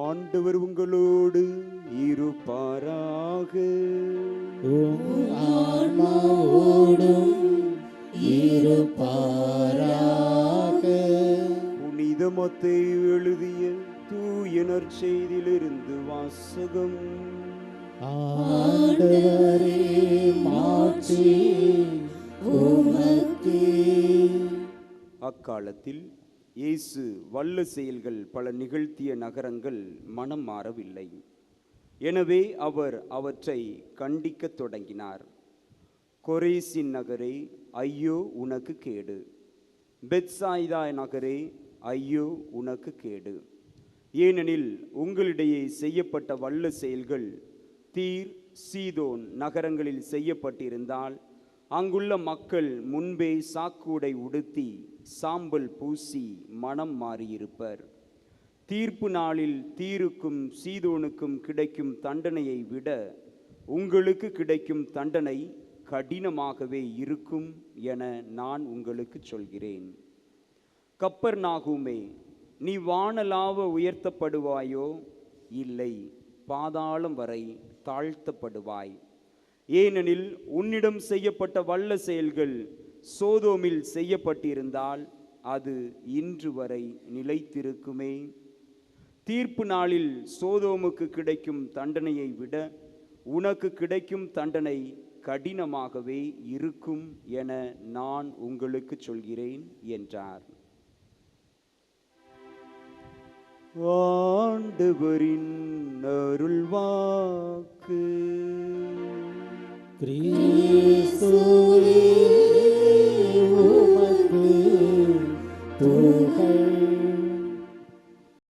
ஆண்டவர் உங்களோடு இருப்பாராக. உம் ஆன்மாவோடும் இருப்பாராக. புனித மத்தேயு எழுதிய தூய நற்செய்தியிலிருந்து வாசகம். ஆண்டவரே மாட்சி உமக்கே. அக்காலத்தில் இயேசு வல்ல செயல்கள் பல நிகழ்த்திய நகரங்கள் மனம் மாறவில்லை. எனவே அவர் அவற்றை கண்டிக்கத் தொடங்கினார். கொரேசின் நகரே, ஐயோ உனக்கு கேடு! பெத்சாய்தா நகரே, ஐயோ உனக்கு கேடு! ஏனெனில் உங்களிடையே செய்யப்பட்ட வல்ல செயல்கள் தீர், சீதோன் நகரங்களில் செய்யப்பட்டிருந்தால் அங்குள்ள மக்கள் முன்பே சாக்குடை உடுத்தி சாம்பல் பூசி மனம் மாறியிருப்பர். தீர்ப்பு நாளில் தீருக்கும் சீதோனுக்கும் கிடைக்கும் தண்டனையை விட உங்களுக்கு கிடைக்கும் தண்டனை கடினமாகவே இருக்கும் என நான் உங்களுக்கு சொல்கிறேன். கப்பர்நாகுமே, நீ வானலாவ உயர்த்தப்படுவாயோ? இல்லை, பாதாளம் வரை தாழ்த்தப்படுவாய். ஏனெனில் உன்னிடம் செய்யப்பட்ட வல்ல செயல்கள் சோதோமில் செய்யப்பட்டிருந்தால் அது இன்று வரை நிலைத்திருக்குமே. தீர்ப்பு நாளில் சோதோமுக்கு கிடைக்கும் தண்டனையை விட உனக்கு கிடைக்கும் தண்டனை கடினமாகவே இருக்கும் என நான் உங்களுக்கு சொல்கிறேன் என்றார். ஆண்டவரின் அருள்வாக்கு. கிறிஸ்துவே உமக்கு புகழ்.